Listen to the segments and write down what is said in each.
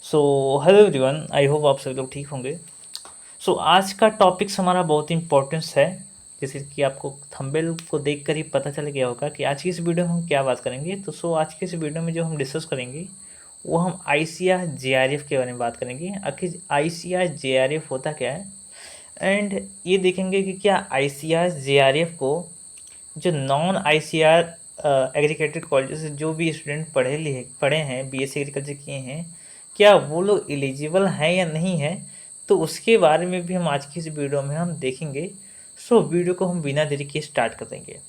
So hello everyone, I hope आप सभी लोग ठीक होंगे। आज का टॉपिक्स हमारा बहुत इंपॉर्टेंस है। जैसे कि आपको थंबनेल को देखकर ही पता चल गया होगा कि आज की इस वीडियो में हम क्या बात करेंगे। आज की इस वीडियो में जो हम डिस्कस करेंगे वो हम आईसीआर जेआरएफ के बारे में बात करेंगे। आखिर आईसीआर जेआरएफ होता क्या है, एंड ये देखेंगे कि क्या आईसीआर जेआरएफ को जो नॉन आईसीआर एग्रीकल्चर कॉलेज से जो भी स्टूडेंट पढ़े हैं, बीएससी एग्रीकल्चर किए हैं, क्या वो लोग एलिजिबल हैं या नहीं है, तो उसके बारे में भी हम आज की इस वीडियो में हम देखेंगे। वीडियो को हम बिना देरी के स्टार्ट कर देंगे।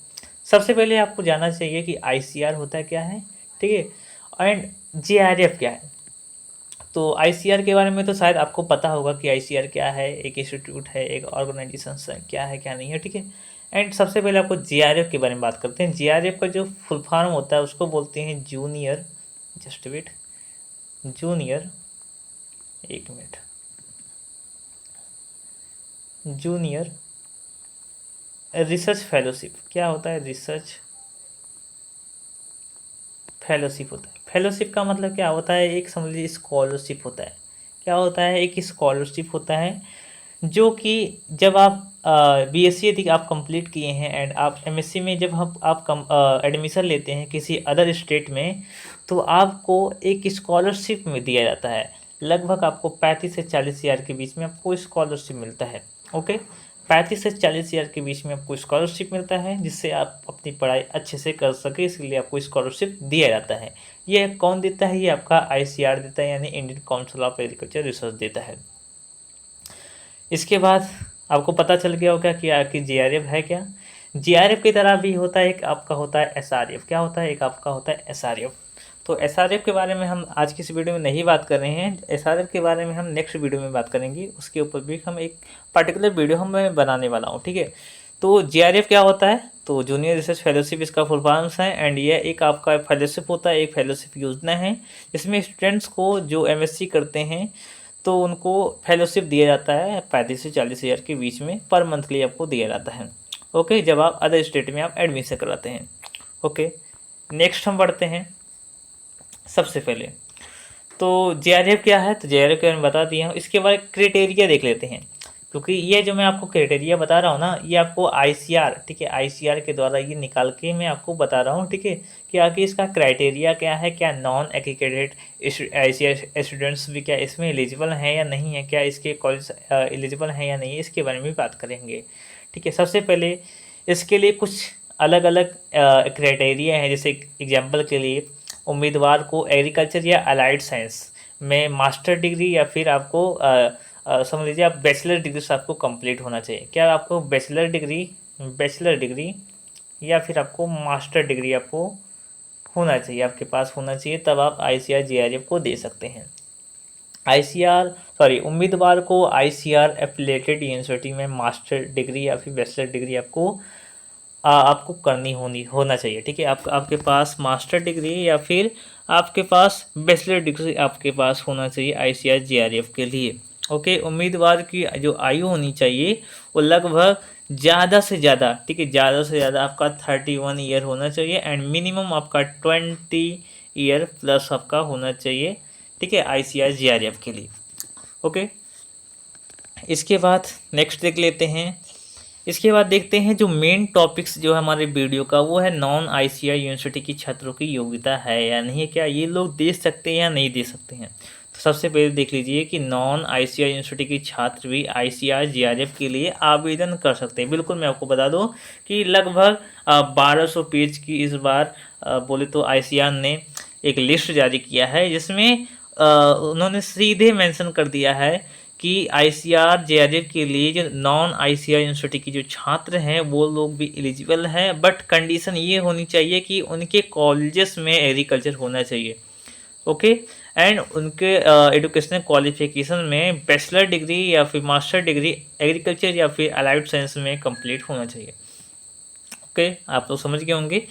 सबसे पहले आपको जानना चाहिए कि आईसीआर होता क्या है, ठीक है, एंड जेआरएफ क्या है। तो आईसीआर के बारे में तो शायद आपको पता होगा कि आईसीआर क्या है, एक इंस्टीट्यूट है, एक ऑर्गेनाइजेशन है, क्या है क्या नहीं है, ठीक है। एंड सबसे पहले आपको जेआरएफ के बारे में बात करते हैं। जेआरएफ का जो फुल फॉर्म होता है उसको बोलते हैं जूनियर, जस्ट वेट, जूनियर, एक मिनट, जूनियर रिसर्च फेलोशिप। क्या होता है? रिसर्च फेलोशिप होता है। फेलोशिप का मतलब क्या होता है? एक समझ लीजिए स्कॉलरशिप होता है। क्या होता है? एक स्कॉलरशिप होता है जो कि जब आप बीएससी यदि आप कंप्लीट किए हैं एंड आप एमएससी में जब आप एडमिशन लेते हैं किसी अदर स्टेट में, तो आपको एक स्कॉलरशिप में दिया जाता है। लगभग आपको 35 से 40 हज़ार के बीच में आपको स्कॉलरशिप मिलता है। ओके, 35 से 40 हज़ार के बीच में आपको स्कॉलरशिप मिलता है जिससे आप अपनी पढ़ाई अच्छे से कर सके, इसलिए आपको स्कॉलरशिप दिया जाता है। ये कौन देता है? ये आपका आईसीआर देता है, यानी Indian council of agriculture research देता है। इसके बाद आपको पता चल गया होगा कि जेआरएफ है क्या। जेआरएफ की तरह भी होता है, एक आपका होता है एसआरएफ। क्या होता है? एक आपका होता है एसआरएफ। तो एसआरएफ के बारे में हम आज की इस वीडियो में नहीं बात कर रहे हैं। एसआरएफ के बारे में हम नेक्स्ट वीडियो में बात करेंगे, उसके ऊपर भी हम एक पर्टिकुलर वीडियो हम मैं बनाने वाला हूँ, ठीक है। तो जेआरएफ क्या होता है? तो जूनियर रिसर्च फेलोशिप इसका फुल फॉर्म्स है, एंड ये एक आपका फेलोशिप होता है, एक फेलोशिप योजना है जिसमें स्टूडेंट्स को जो एमएससी करते हैं तो उनको फेलोशिप दिया जाता है 35 से 40 हज़ार के बीच में पर मंथली आपको दिया जाता है। ओके, जब आप अदर स्टेट में आप एडमिशन कराते हैं। ओके, नेक्स्ट हम बढ़ते हैं। सबसे पहले तो जेआरएफ क्या है, तो जेआरएफ के बारे में बता दिया हूँ। इसके बाद क्राइटेरिया देख लेते हैं, क्योंकि ये जो मैं आपको क्राइटेरिया बता रहा हूँ ना, ये आपको आईसीआर, ठीक है, आईसीआर के द्वारा ये निकाल के मैं आपको बता रहा हूँ, ठीक है, कि आगे इसका क्राइटेरिया क्या है, क्या नॉन एग्रीगेटेड आईसीआर स्टूडेंट्स भी क्या इसमें एलिजिबल हैं या नहीं है, क्या इसके कॉलेज एलिजिबल हैं या नहीं है, इसके बारे में भी बात करेंगे, ठीक है। सबसे पहले इसके लिए कुछ अलग अलग क्राइटेरिया हैं। जैसे एग्जाम्पल के लिए उम्मीदवार को एग्रीकल्चर या अलाइड साइंस में मास्टर डिग्री या फिर आपको समझ लीजिए आप बैचलर डिग्री से आपको कंप्लीट होना चाहिए। क्या आपको बैचलर डिग्री या फिर आपको मास्टर डिग्री आपको होना चाहिए, आपके पास होना चाहिए, तब आप आईसीआर जेआरएफ को दे सकते हैं। उम्मीदवार को आईसीआर एफिलिएटेड यूनिवर्सिटी में मास्टर डिग्री या फिर बैचलर डिग्री आपको करनी होना चाहिए, ठीक है। आपके पास मास्टर डिग्री या फिर आपके पास बैचलर डिग्री आपके पास होना चाहिए आईसीआर जेआरएफ के लिए। ओके, उम्मीदवार की जो आयु होनी चाहिए वो लगभग ज़्यादा से ज़्यादा, ठीक है, ज़्यादा से ज़्यादा आपका 31 ईयर होना चाहिए, एंड मिनिमम आपका 20 ईयर प्लस आपका होना चाहिए, ठीक है, आईसीआर जेआरएफ के लिए। ओके, इसके बाद नेक्स्ट देख लेते हैं। इसके बाद देखते हैं जो मेन टॉपिक्स जो है हमारे वीडियो का, वो है नॉन आईसीआर यूनिवर्सिटी की छात्रों की योग्यता है या नहीं है, क्या ये लोग दे सकते हैं या नहीं दे सकते हैं। तो सबसे पहले देख लीजिए कि नॉन आईसीआर यूनिवर्सिटी के छात्र भी आईसीआर जेआरएफ के लिए आवेदन कर सकते हैं। बिल्कुल, मैं आपको बता दूं कि लगभग 1200 पेज की इस बार बोले तो आईसीआर ने एक लिस्ट जारी किया है, जिसमें उन्होंने सीधे मेंशन कर दिया है कि आईसीआर जेआरएफ के लिए जो नॉन आईसीआर यूनिवर्सिटी की जो छात्र हैं वो लोग भी एलिजिबल हैं, बट कंडीशन ये होनी चाहिए कि उनके कॉलेजेस में एग्रीकल्चर होना चाहिए। ओके, एंड उनके एजुकेशनल क्वालिफिकेशन में बैचलर डिग्री या फिर मास्टर डिग्री एग्रीकल्चर या फिर अलाइड साइंस में कंप्लीट होना चाहिए। ओके, आप लोग समझ गए होंगे।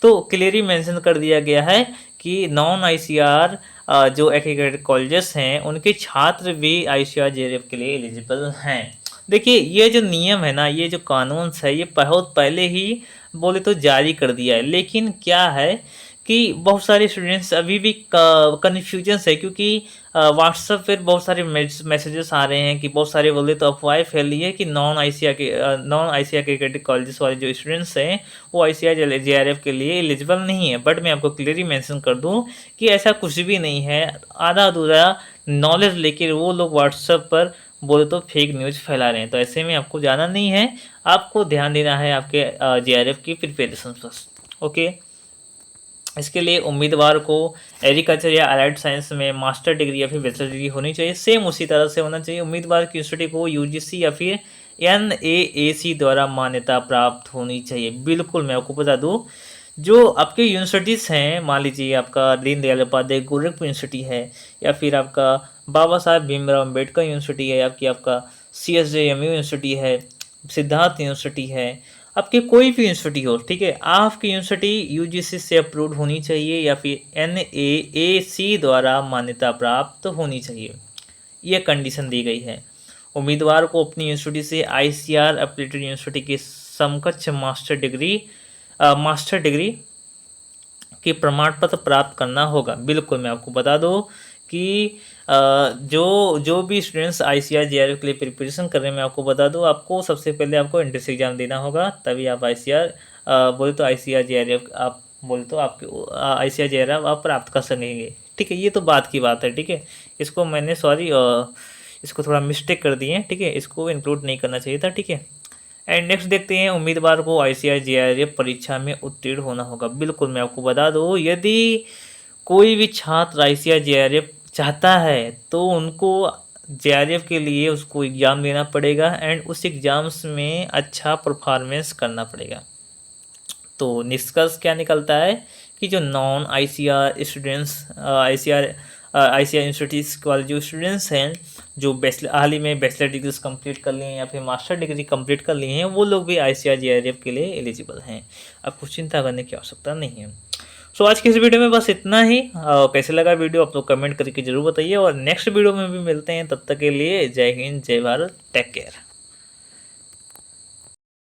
तो क्लियरली मेंशन कर दिया गया है कि नॉन आईसीआर जो एग्रीगेटेड कॉलेजेस हैं उनके छात्र भी आईसीआर जेआरएफ के लिए एलिजिबल हैं। देखिए, ये जो नियम है ना, ये जो कानून है, ये बहुत पहले ही बोले तो जारी कर दिया है, लेकिन क्या है कि बहुत सारे स्टूडेंट्स अभी भी कन्फ्यूजन है, क्योंकि व्हाट्सएप पर बहुत सारे मैसेजेस आ रहे हैं कि बहुत सारे बोले तो अफवाहें फैली है कि नॉन आईसीआर के कैटेगरी कॉलेजेस वाले जो स्टूडेंट्स हैं वो आईसीआर जेआरएफ के लिए एलिजिबल नहीं है। बट मैं आपको क्लियरली मेंशन कर दूं कि ऐसा कुछ भी नहीं है। आधा अधूरा नॉलेज लेकर वो लोग व्हाट्सएप पर बोले तो फेक न्यूज़ फैला रहे हैं। तो ऐसे में आपको जाना नहीं है, आपको ध्यान देना है आपके जेआरएफ की प्रिपरेशन पर। ओके, इसके लिए उम्मीदवार को एग्रीकल्चर या अलाइड साइंस में मास्टर डिग्री या फिर बैचलर डिग्री होनी चाहिए। सेम उसी तरह से होना चाहिए। उम्मीदवार की यूनिवर्सिटी को यूजीसी या फिर एनएएसी द्वारा मान्यता प्राप्त होनी चाहिए। बिल्कुल, मैं आपको बता दूं, जो आपके यूनिवर्सिटीज़ हैं, मान लीजिए आपका दीनदयाल उपाध्याय गोरखपुर यूनिवर्सिटी है, या फिर आपका बाबा साहब भीमराव अम्बेडकर यूनिवर्सिटी है, आपका CSJMU यूनिवर्सिटी है, सिद्धार्थ यूनिवर्सिटी है, आपकी कोई भी यूनिवर्सिटी हो, ठीक है, आपकी यूनिवर्सिटी यूजीसी से अप्रूव्ड होनी चाहिए या फिर एनएएसी द्वारा मान्यता प्राप्त होनी चाहिए। यह कंडीशन दी गई है। उम्मीदवार को अपनी यूनिवर्सिटी से आईसीआर एफिलिएटेड यूनिवर्सिटी के समकक्ष मास्टर डिग्री के प्रमाण पत्र प्राप्त करना होगा। बिल्कुल, मैं आपको बता दूं कि जो भी स्टूडेंट्स आईसीआर जेआरएफ के लिए प्रिपरेशन कर रहे हैं, मैं आपको बता दूं, आपको सबसे पहले आपको एंट्रेंस एग्जाम देना होगा, तभी आप आईसीआर बोले तो आईसीआर जेआरएफ आप बोले तो आपके आईसीआर जेआरएफ आप प्राप्त कर सकेंगे। ठीक है, ये तो बात की बात है। ठीक है, इसको मैंने इसको थोड़ा मिस्टेक कर दिए। ठीक है, इसको इंक्लूड नहीं करना चाहिए था। ठीक है, एंड नेक्स्ट देखते हैं, उम्मीदवार को आईसीआर जेआरएफ परीक्षा में उत्तीर्ण होना होगा। बिल्कुल, मैं आपको बता दूं, यदि कोई भी छात्र आईसीआर जेआरएफ चाहता है तो उनको जेआरएफ के लिए उसको एग्ज़ाम देना पड़ेगा एंड उस एग्ज़ाम्स में अच्छा परफॉर्मेंस करना पड़ेगा। तो निष्कर्ष क्या निकलता है कि जो non ICR students ICR institutes वाले जो स्टूडेंट्स हैं, जो हाल ही में बैचलर डिग्रीज कंप्लीट कर लिए हैं या फिर मास्टर डिग्री कंप्लीट कर लिए हैं, वो लोग भी आईसीआर जेआरएफ के लिए एलिजिबल हैं। आपको चिंता करने की आवश्यकता नहीं है। सो आज की इस वीडियो में बस इतना ही। कैसे लगा वीडियो आप लोग कमेंट करके जरूर बताइए, और नेक्स्ट वीडियो में भी मिलते हैं। तब तक के लिए जय हिंद, जय भारत, टेक केयर।